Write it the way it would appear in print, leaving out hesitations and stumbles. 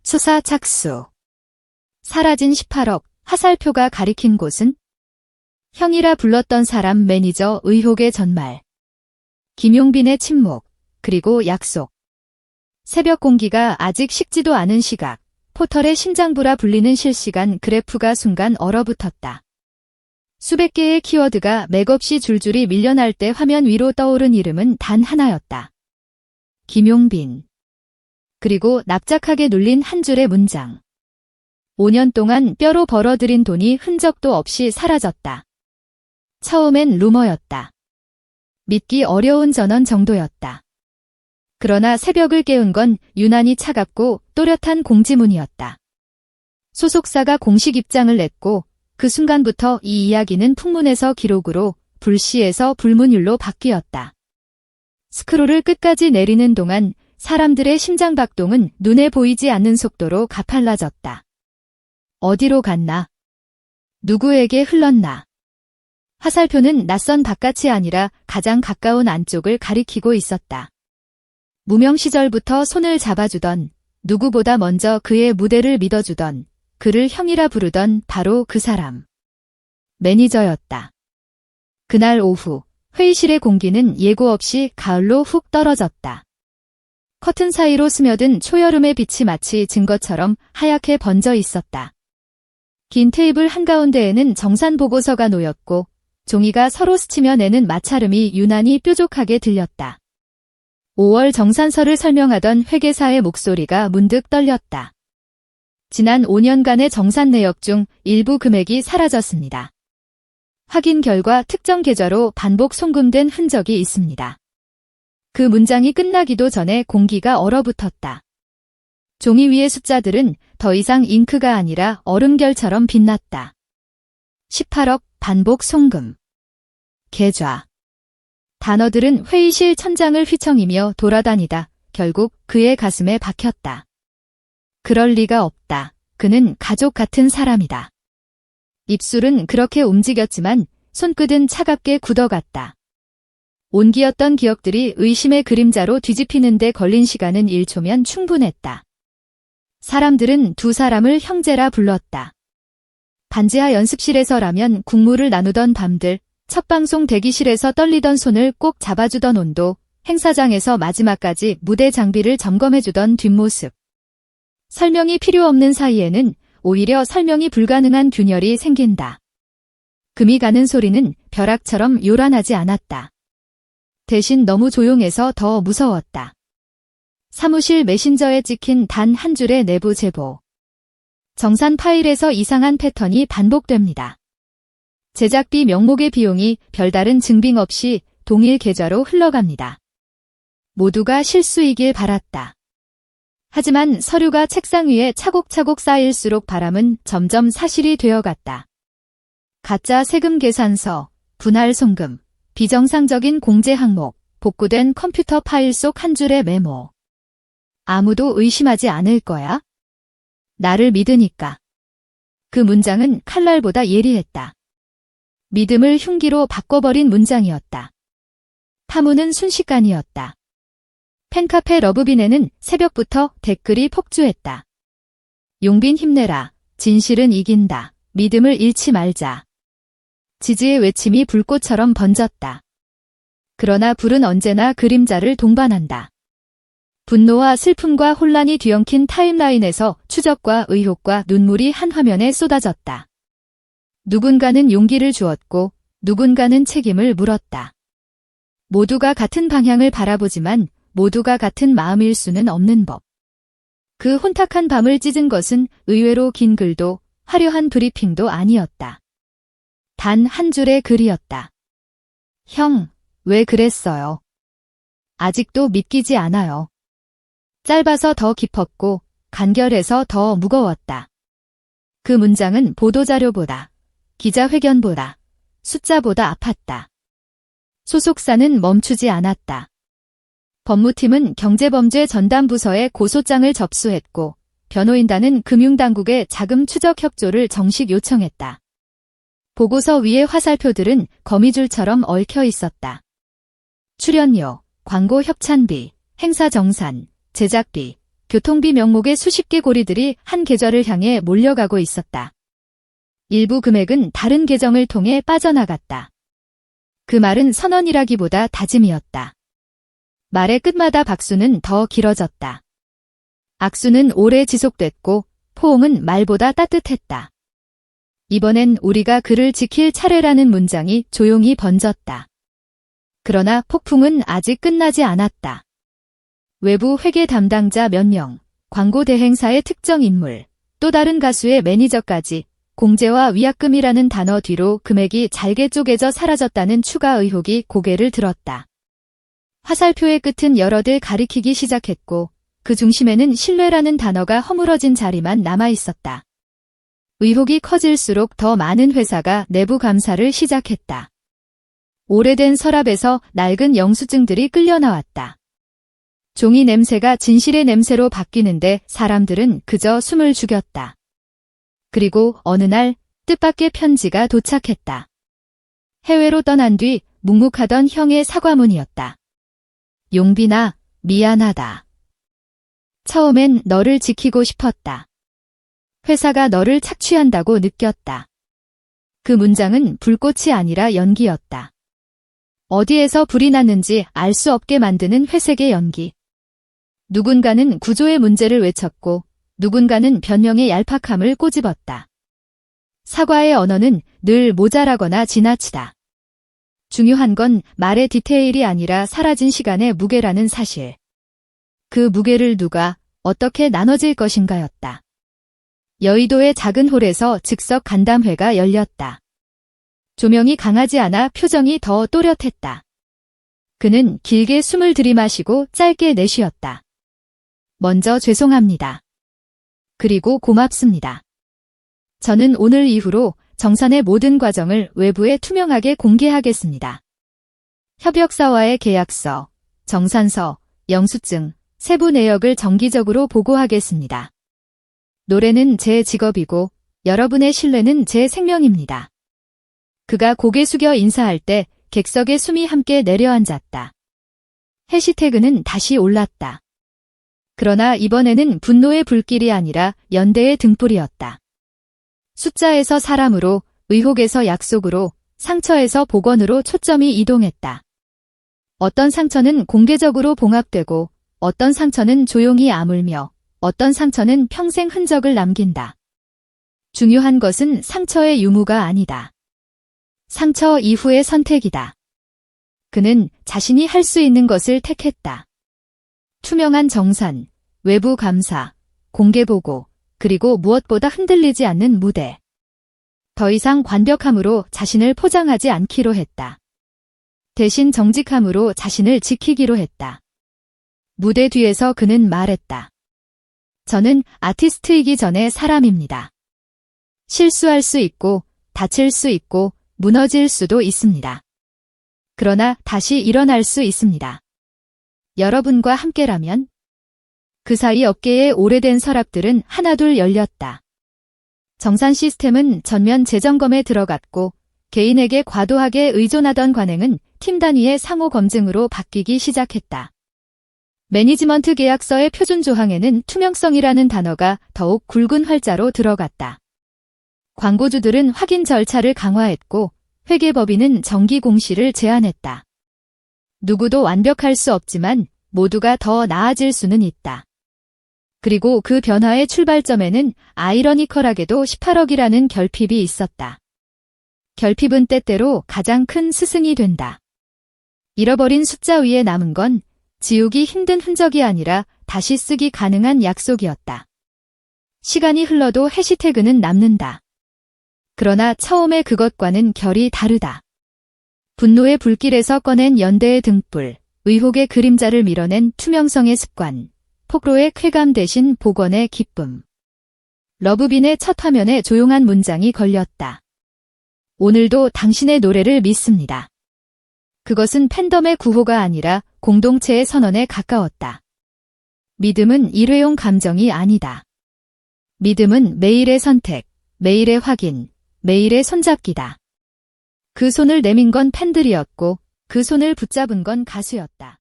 수사 착수. 사라진 18억, 화살표가 가리킨 곳은? 형이라 불렀던 사람 매니저 의혹의 전말. 김용빈의 침묵, 그리고 약속. 새벽 공기가 아직 식지도 않은 시각, 포털의 심장부라 불리는 실시간 그래프가 순간 얼어붙었다. 수백 개의 키워드가 맥없이 줄줄이 밀려날 때 화면 위로 떠오른 이름은 단 하나였다. 김용빈. 그리고 납작하게 눌린 한 줄의 문장. 5년 동안 뼈로 벌어들인 돈이 흔적도 없이 사라졌다. 처음엔 루머였다. 믿기 어려운 전원 정도였다. 그러나 새벽을 깨운 건 유난히 차갑고 또렷한 공지문이었다. 소속사가 공식 입장을 냈고 그 순간부터 이 이야기는 풍문에서 기록으로, 불시에서 불문율로 바뀌었다. 스크롤을 끝까지 내리는 동안 사람들의 심장박동은 눈에 보이지 않는 속도로 가팔라졌다. 어디로 갔나? 누구에게 흘렀나? 화살표는 낯선 바깥이 아니라 가장 가까운 안쪽을 가리키고 있었다. 무명 시절부터 손을 잡아주던, 누구보다 먼저 그의 무대를 믿어주던, 그를 형이라 부르던 바로 그 사람. 매니저였다. 그날 오후, 회의실의 공기는 예고 없이 가을로 훅 떨어졌다. 커튼 사이로 스며든 초여름의 빛이 마치 증거처럼 하얗게 번져 있었다. 긴 테이블 한가운데에는 정산 보고서가 놓였고 종이가 서로 스치며 내는 마찰음이 유난히 뾰족하게 들렸다. 5월 정산서를 설명하던 회계사의 목소리가 문득 떨렸다. 지난 5년간의 정산 내역 중 일부 금액이 사라졌습니다. 확인 결과 특정 계좌로 반복 송금된 흔적이 있습니다. 그 문장이 끝나기도 전에 공기가 얼어붙었다. 종이 위의 숫자들은 더 이상 잉크가 아니라 얼음결처럼 빛났다. 18억 반복 송금. 계좌. 단어들은 회의실 천장을 휘청이며 돌아다니다 결국 그의 가슴에 박혔다. 그럴 리가 없다. 그는 가족 같은 사람이다. 입술은 그렇게 움직였지만 손끝은 차갑게 굳어갔다. 온기였던 기억들이 의심의 그림자로 뒤집히는 데 걸린 시간은 1초면 충분했다. 사람들은 두 사람을 형제라 불렀다. 반지하 연습실에서라면 국무를 나누던 밤들, 첫 방송 대기실에서 떨리던 손을 꼭 잡아주던 온도, 행사장에서 마지막까지 무대 장비를 점검해주던 뒷모습. 설명이 필요 없는 사이에는 오히려 설명이 불가능한 균열이 생긴다. 금이 가는 소리는 벼락처럼 요란하지 않았다. 대신 너무 조용해서 더 무서웠다. 사무실 메신저에 찍힌 단 한 줄의 내부 제보. 정산 파일에서 이상한 패턴이 반복됩니다. 제작비 명목의 비용이 별다른 증빙 없이 동일 계좌로 흘러갑니다. 모두가 실수이길 바랐다. 하지만 서류가 책상 위에 차곡차곡 쌓일수록 바람은 점점 사실이 되어갔다. 가짜 세금 계산서, 분할 송금, 비정상적인 공제 항목, 복구된 컴퓨터 파일 속 한 줄의 메모. 아무도 의심하지 않을 거야? 나를 믿으니까. 그 문장은 칼날보다 예리했다. 믿음을 흉기로 바꿔버린 문장이었다. 파문은 순식간이었다. 팬카페 러브빈에는 새벽부터 댓글이 폭주했다. 용빈 힘내라. 진실은 이긴다. 믿음을 잃지 말자. 지지의 외침이 불꽃처럼 번졌다. 그러나 불은 언제나 그림자를 동반한다. 분노와 슬픔과 혼란이 뒤엉킨 타임라인에서 추적과 의혹과 눈물이 한 화면에 쏟아졌다. 누군가는 용기를 주었고 누군가는 책임을 물었다. 모두가 같은 방향을 바라보지만 모두가 같은 마음일 수는 없는 법. 그 혼탁한 밤을 찢은 것은 의외로 긴 글도 화려한 브리핑도 아니었다. 단 한 줄의 글이었다. 형, 왜 그랬어요? 아직도 믿기지 않아요. 짧아서 더 깊었고 간결해서 더 무거웠다. 그 문장은 보도자료보다, 기자회견보다, 숫자보다 아팠다. 소속사는 멈추지 않았다. 법무팀은 경제범죄 전담부서에 고소장을 접수했고 변호인단은 금융당국의 자금 추적 협조를 정식 요청했다. 보고서 위의 화살표들은 거미줄처럼 얽혀 있었다. 출연료, 광고 협찬비, 행사 정산, 제작비, 교통비 명목의 수십 개 고리들이 한 계좌를 향해 몰려가고 있었다. 일부 금액은 다른 계정을 통해 빠져나갔다. 그 말은 선언이라기보다 다짐이었다. 말의 끝마다 박수는 더 길어졌다. 악수는 오래 지속됐고 포옹은 말보다 따뜻했다. 이번엔 우리가 그를 지킬 차례라는 문장이 조용히 번졌다. 그러나 폭풍은 아직 끝나지 않았다. 외부 회계 담당자 몇 명, 광고 대행사의 특정 인물, 또 다른 가수의 매니저까지 공제와 위약금이라는 단어 뒤로 금액이 잘게 쪼개져 사라졌다는 추가 의혹이 고개를 들었다. 화살표의 끝은 여러 대 가리키기 시작했고 그 중심에는 신뢰라는 단어가 허물어진 자리만 남아 있었다. 의혹이 커질수록 더 많은 회사가 내부 감사를 시작했다. 오래된 서랍에서 낡은 영수증들이 끌려나왔다. 종이 냄새가 진실의 냄새로 바뀌는데 사람들은 그저 숨을 죽였다. 그리고 어느 날 뜻밖의 편지가 도착했다. 해외로 떠난 뒤 묵묵하던 형의 사과문이었다. 용빈아, 미안하다. 처음엔 너를 지키고 싶었다. 회사가 너를 착취한다고 느꼈다. 그 문장은 불꽃이 아니라 연기였다. 어디에서 불이 났는지 알 수 없게 만드는 회색의 연기. 누군가는 구조의 문제를 외쳤고 누군가는 변명의 얄팍함을 꼬집었다. 사과의 언어는 늘 모자라거나 지나치다. 중요한 건 말의 디테일이 아니라 사라진 시간의 무게라는 사실. 그 무게를 누가 어떻게 나눠질 것인가였다. 여의도의 작은 홀에서 즉석 간담회가 열렸다. 조명이 강하지 않아 표정이 더 또렷했다. 그는 길게 숨을 들이마시고 짧게 내쉬었다. 먼저 죄송합니다. 그리고 고맙습니다. 저는 오늘 이후로 정산의 모든 과정을 외부에 투명하게 공개하겠습니다. 협력사와의 계약서, 정산서, 영수증, 세부 내역을 정기적으로 보고하겠습니다. 노래는 제 직업이고 여러분의 신뢰는 제 생명입니다. 그가 고개 숙여 인사할 때 객석의 숨이 함께 내려앉았다. 해시태그는 다시 올랐다. 그러나 이번에는 분노의 불길이 아니라 연대의 등불이었다. 숫자에서 사람으로, 의혹에서 약속으로, 상처에서 복원으로 초점이 이동했다. 어떤 상처는 공개적으로 봉합되고 어떤 상처는 조용히 아물며 어떤 상처는 평생 흔적을 남긴다. 중요한 것은 상처의 유무가 아니다. 상처 이후의 선택이다. 그는 자신이 할 수 있는 것을 택했다. 투명한 정산, 외부 감사, 공개 보고, 그리고 무엇보다 흔들리지 않는 무대. 더 이상 완벽함으로 자신을 포장하지 않기로 했다. 대신 정직함으로 자신을 지키기로 했다. 무대 뒤에서 그는 말했다. 저는 아티스트이기 전에 사람입니다. 실수할 수 있고, 다칠 수 있고, 무너질 수도 있습니다. 그러나 다시 일어날 수 있습니다. 여러분과 함께라면? 그 사이 업계의 오래된 서랍들은 하나둘 열렸다. 정산 시스템은 전면 재점검에 들어갔고 개인에게 과도하게 의존하던 관행은 팀 단위의 상호 검증으로 바뀌기 시작했다. 매니지먼트 계약서의 표준 조항에는 투명성이라는 단어가 더욱 굵은 활자로 들어갔다. 광고주들은 확인 절차를 강화했고 회계법인은 정기 공시를 제한했다. 누구도 완벽할 수 없지만 모두가 더 나아질 수는 있다. 그리고 그 변화의 출발점에는 아이러니컬하게도 18억이라는 결핍이 있었다. 결핍은 때때로 가장 큰 스승이 된다. 잃어버린 숫자 위에 남은 건 지우기 힘든 흔적이 아니라 다시 쓰기 가능한 약속이었다. 시간이 흘러도 해시태그는 남는다. 그러나 처음에 그것과는 결이 다르다. 분노의 불길에서 꺼낸 연대의 등불, 의혹의 그림자를 밀어낸 투명성의 습관, 폭로의 쾌감 대신 복원의 기쁨. 러브빈의 첫 화면에 조용한 문장이 걸렸다. 오늘도 당신의 노래를 믿습니다. 그것은 팬덤의 구호가 아니라 공동체의 선언에 가까웠다. 믿음은 일회용 감정이 아니다. 믿음은 매일의 선택, 매일의 확인, 매일의 손잡기다. 그 손을 내민 건 팬들이었고 그 손을 붙잡은 건 가수였다.